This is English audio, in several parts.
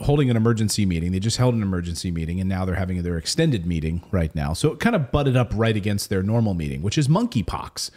holding an emergency meeting. They just held an emergency meeting, and now they're having their extended meeting right now. So it kind of butted up right against their normal meeting, which is monkeypox.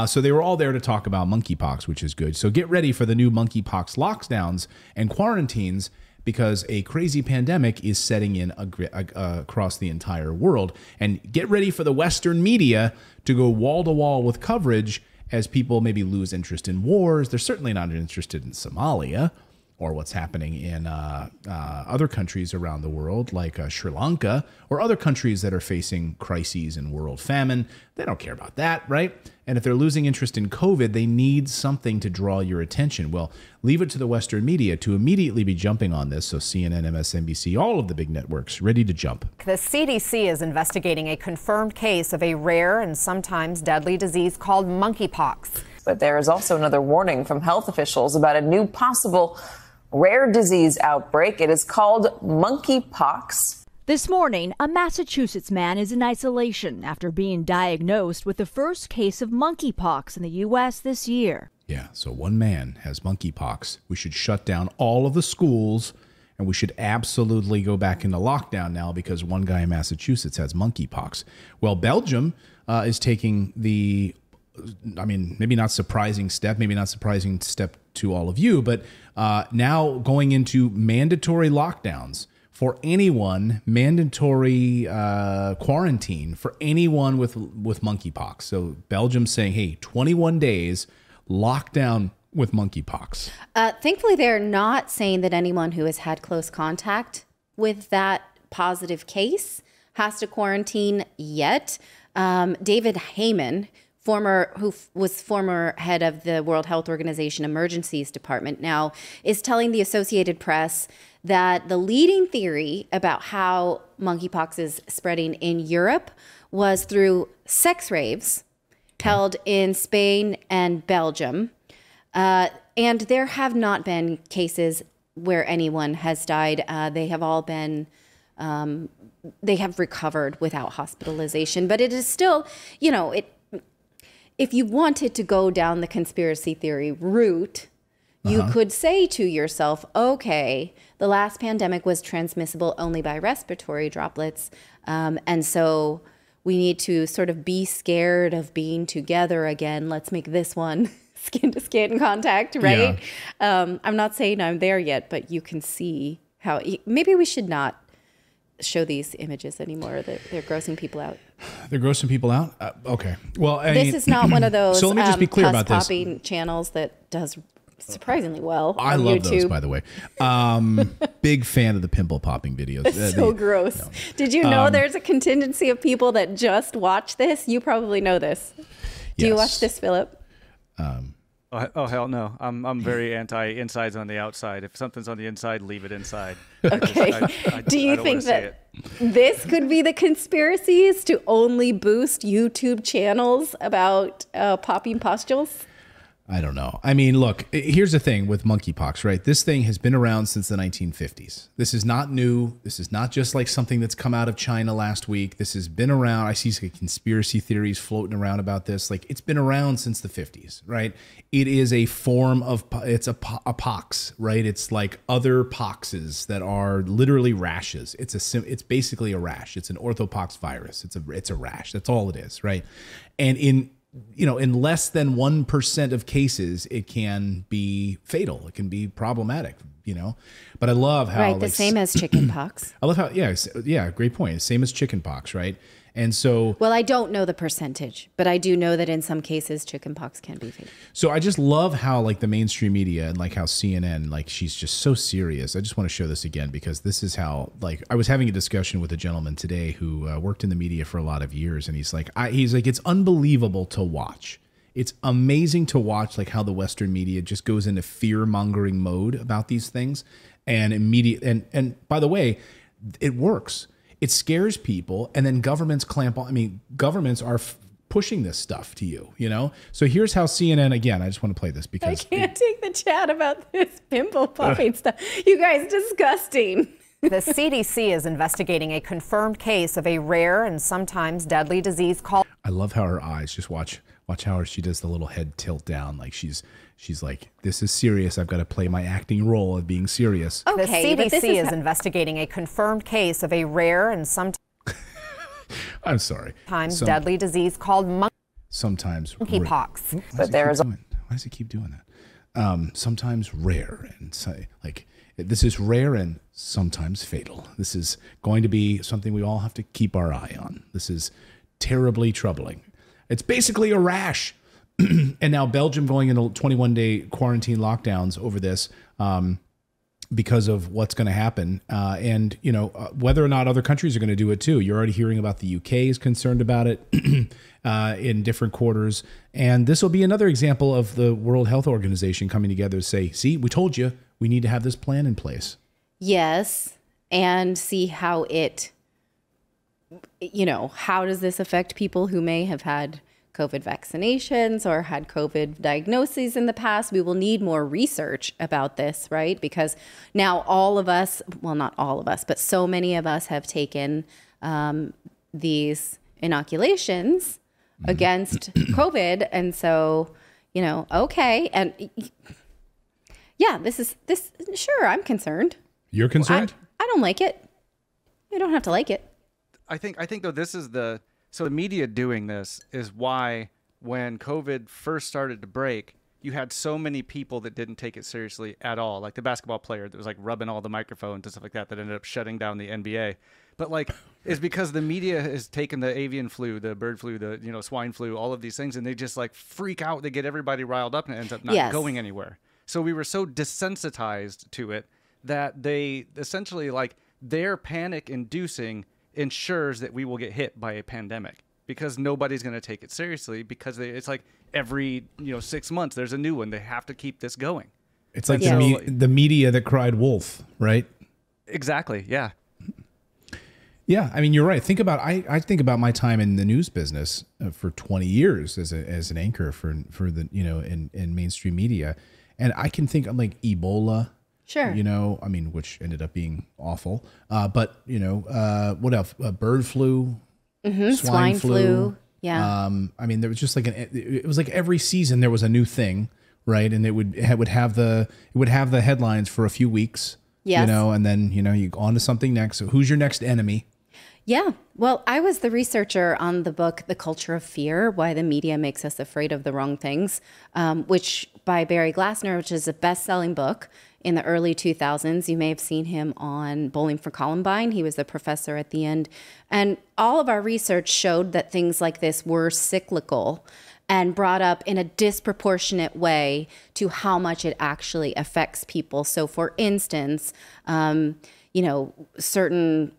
So they were all there to talk about monkeypox, which is good. So get ready for the new monkeypox lockdowns and quarantines, because a crazy pandemic is setting in across the entire world. And get ready for the Western media to go wall to wall with coverage as people maybe lose interest in wars. They're certainly not interested in Somalia or what's happening in other countries around the world, like Sri Lanka, or other countries that are facing crises and world famine. They don't care about that, right? And if they're losing interest in COVID, they need something to draw your attention. Well, leave it to the Western media to immediately be jumping on this. So CNN, MSNBC, all of the big networks ready to jump. The CDC is investigating a confirmed case of a rare and sometimes deadly disease called monkeypox. But there is also another warning from health officials about a new possible rare disease outbreak. It is called monkeypox. This morning, a Massachusetts man is in isolation after being diagnosed with the first case of monkeypox in the U.S. this year. Yeah, so one man has monkeypox. We should shut down all of the schools, and we should absolutely go back into lockdown now because one guy in Massachusetts has monkeypox. Well, Belgium is taking the, I mean, maybe not surprising step to all of you, but now going into mandatory lockdowns for anyone, mandatory quarantine for anyone with monkeypox. So Belgium's saying, hey, 21 days lockdown with monkeypox. Thankfully, they're not saying that anyone who has had close contact with that positive case has to quarantine yet. David Heyman, who was former head of the World Health Organization Emergencies Department, now is telling the Associated Press that the leading theory about how monkeypox is spreading in Europe was through sex raves held in Spain and Belgium. And there have not been cases where anyone has died. They have all been, they have recovered without hospitalization. But it is still, you know, if you wanted to go down the conspiracy theory route, you could say to yourself, okay, the last pandemic was transmissible only by respiratory droplets. And so we need to sort of be scared of being together again. Let's make this one skin to skin contact, right? Yeah. I'm not saying I'm there yet, but you can see how maybe we should not show these images anymore. They're grossing people out. They're grossing people out? Okay. Well, this is not one of those so let me just be clear about this. popping channels that does surprisingly well I on love YouTube. those, by the way. Big fan of the pimple popping videos. It's so gross. No. Did you know there's a contingency of people that just watch this? You probably know this. Do you watch this, Philip? Oh hell no! I'm very anti insides on the outside. If something's on the inside, leave it inside. Okay. Do you think that this could be the conspiracies to only boost YouTube channels about popping pustules? I don't know. I mean, look, here's the thing with monkeypox, right? This thing has been around since the 1950s. This is not new. This is not just like something that's come out of China last week. This has been around. I see some conspiracy theories floating around about this. Like, it's been around since the 50s, right? It is a form of, it's a pox, right? It's like other poxes that are literally rashes. It's basically a rash. It's an orthopox virus. It's a rash. That's all it is, right? And in less than 1% of cases, it can be fatal. It can be problematic, But I love how the same as chickenpox. I love how yeah, great point. Same as chickenpox, right? And so, well, I don't know the percentage, but I do know that in some cases chickenpox can be fatal. So I just love how the mainstream media and how CNN, she's just so serious. I just want to show this again because this is how I was having a discussion with a gentleman today who worked in the media for a lot of years, and he's like, it's unbelievable to watch. It's amazing to watch how the Western media just goes into fear-mongering mode about these things, and and by the way, it works. It scares people, and then governments clamp on. I mean, governments are pushing this stuff to you, So here's how CNN, again, I just want to play this because I can't take the chat about this pimple popping stuff. You guys, disgusting. The CDC is investigating a confirmed case of a rare and sometimes deadly disease called... I love how her eyes, just watch how she does the little head tilt down, like she's She's like, this is serious. I've got to play my acting role of being serious. Okay, the but this CDC is investigating a confirmed case of a rare and sometimes I'm sorry. deadly disease called monkeypox. But there is why does he keep doing that? Sometimes rare and like this is rare and sometimes fatal. This is going to be something we all have to keep our eye on. This is terribly troubling. It's basically a rash. And now Belgium going into 21-day quarantine lockdowns over this because of what's going to happen. And, you know, whether or not other countries are going to do it too. You're already hearing about the UK is concerned about it in different quarters. And this will be another example of the World Health Organization coming together to say, see, we told you we need to have this plan in place. Yes. And see how it, you know, how does this affect people who may have had COVID vaccinations or had COVID diagnoses in the past? We will need more research about this, right? Because now all of us, well, not all of us, but so many of us have taken these inoculations against COVID. And so, you know, okay. And yeah, sure, I'm concerned. You're concerned? I don't like it. You don't have to like it. I think though so the media doing this is why when COVID first started to break, you had so many people that didn't take it seriously at all. Like the basketball player that was like rubbing all the microphones and stuff like that ended up shutting down the NBA. But like, it's because the media has taken the avian flu, the bird flu, the, you know, swine flu, all of these things, and they just like freak out. They get everybody riled up and it ends up not going anywhere. So we were so desensitized to it that they essentially like their panic inducing ensures that we will get hit by a pandemic because nobody's going to take it seriously because it's like every 6 months there's a new one. They have to keep this going. It's like the media that cried wolf, right? Exactly. Yeah. Yeah, I mean, you're right. I think about my time in the news business for 20 years as an anchor for the in mainstream media, and I can think of like Ebola. Sure. I mean, which ended up being awful. But what else? Bird flu, swine flu. Yeah. I mean, there was just like it was like every season there was a new thing, right? And it would have the headlines for a few weeks. Yes. And then you go on to something next. So who's your next enemy? Yeah. Well, I was the researcher on the book, The Culture of Fear, Why the Media Makes Us Afraid of the Wrong Things, which by Barry Glassner, which is a best-selling book in the early 2000s. You may have seen him on Bowling for Columbine. He was the professor at the end. And all of our research showed that things like this were cyclical and brought up in a disproportionate way to how much it actually affects people. So for instance, certain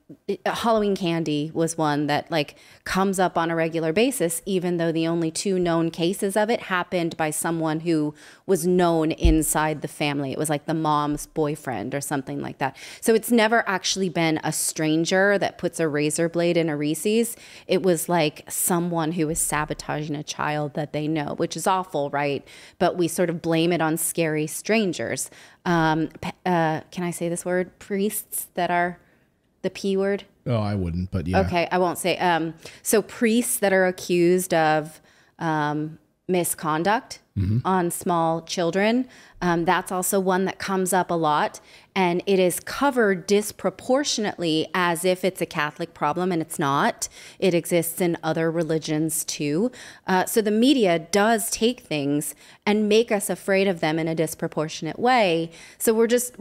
Halloween candy was one that like comes up on a regular basis, even though the only 2 known cases of it happened by someone who was known inside the family. It was like the mom's boyfriend or something like that. So it's never actually been a stranger that puts a razor blade in a Reese's. It was like someone who is sabotaging a child that they know, which is awful, right? But we sort of blame it on scary strangers. Can I say this word? Priests that are the P word? Oh, I wouldn't, but yeah. Okay, I won't say. So priests that are accused of misconduct on small children, that's also one that comes up a lot. And it is covered disproportionately as if it's a Catholic problem, and it's not. It exists in other religions too. So the media does take things and make us afraid of them in a disproportionate way. So we're just,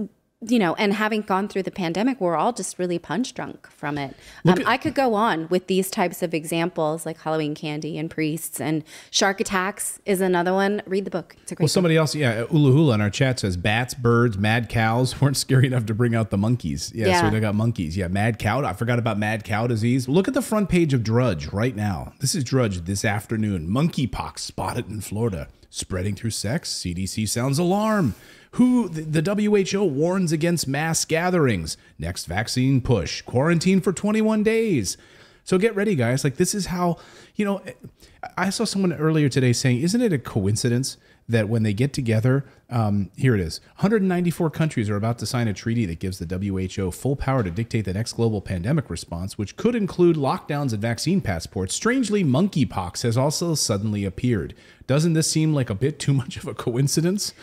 and having gone through the pandemic, we're all just really punch drunk from it. I could go on with these types of examples like Halloween candy and priests, and shark attacks is another one. Read the book. It's a great book. Somebody else, Ula Hula in our chat says bats, birds, mad cows weren't scary enough to bring out the monkeys. So they got monkeys. Yeah, mad cow. I forgot about mad cow disease. Look at the front page of Drudge right now. This is Drudge this afternoon. Monkeypox spotted in Florida. Spreading through sex. CDC sounds alarm. The WHO warns against mass gatherings. Next vaccine push. Quarantine for 21 days. So get ready, guys. Like, this is how, I saw someone earlier today saying, isn't it a coincidence that when they get together, here it is. 194 countries are about to sign a treaty that gives the WHO full power to dictate the next global pandemic response, which could include lockdowns and vaccine passports. Strangely, monkeypox has also suddenly appeared. Doesn't this seem like a bit too much of a coincidence?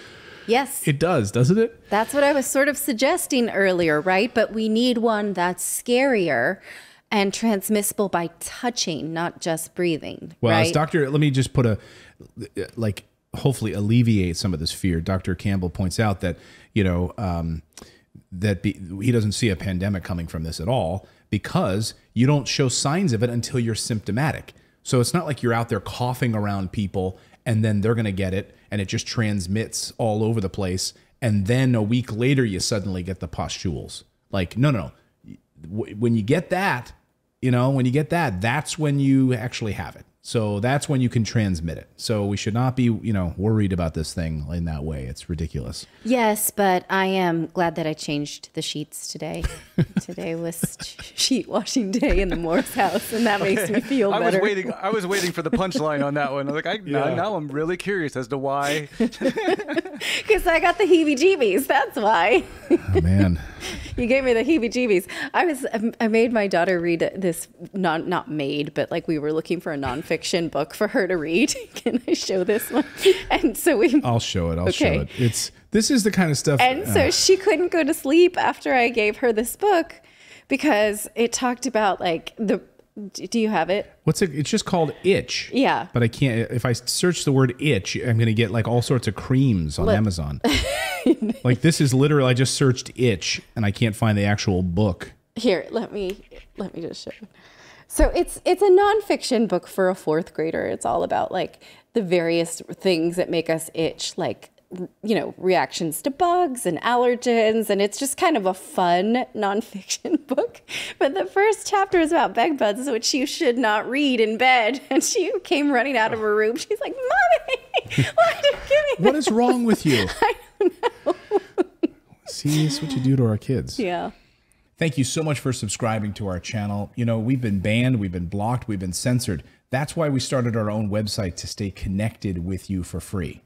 Yes. It does, doesn't it? That's what I was sort of suggesting earlier, right? But we need one that's scarier and transmissible by touching, not just breathing. Well, right? as Dr. Let me just put hopefully alleviate some of this fear. Dr. Campbell points out that, he doesn't see a pandemic coming from this at all because you don't show signs of it until you're symptomatic. So it's not like you're out there coughing around people and then they're going to get it and it just transmits all over the place. And then a week later, you suddenly get the pustules. Like, no. When you get that, that's when you actually have it. So that's when you can transmit it. So we should not be, worried about this thing in that way. It's ridiculous. Yes, but I am glad that I changed the sheets today. Today was sheet washing day in the Morris house, and that makes me feel better. I was waiting for the punchline on that one. I was like, now I'm really curious as to why. Because I got the heebie-jeebies. That's why. Oh, man. You gave me the heebie-jeebies. I made my daughter read this, not made, but like we were looking for a nonfiction book for her to read. Can I show this one? And so I'll show it. I'll show it. This is the kind of stuff. And so she couldn't go to sleep after I gave her this book because it talked about do you have it? What's it? It's just called Itch. Yeah. But I can't, if I search the word itch, I'm going to get like all sorts of creams on Amazon. Like this is literally, I just searched itch and I can't find the actual book. Here, let me just show you. So it's a nonfiction book for a fourth grader. It's all about like the various things that make us itch, like, reactions to bugs and allergens. And it's just kind of a fun nonfiction book. But the first chapter is about bed bugs, which you should not read in bed. And she came running out of her room. She's like, Mommy, why did you give me What is wrong with you? I don't know. See, it's what you do to our kids. Yeah. Thank you so much for subscribing to our channel. We've been banned, we've been blocked, we've been censored. That's why we started our own website to stay connected with you for free.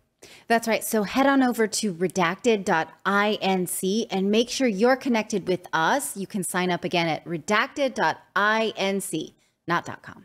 That's right. So head on over to redacted.inc and make sure you're connected with us. You can sign up again at redacted.inc, not .com.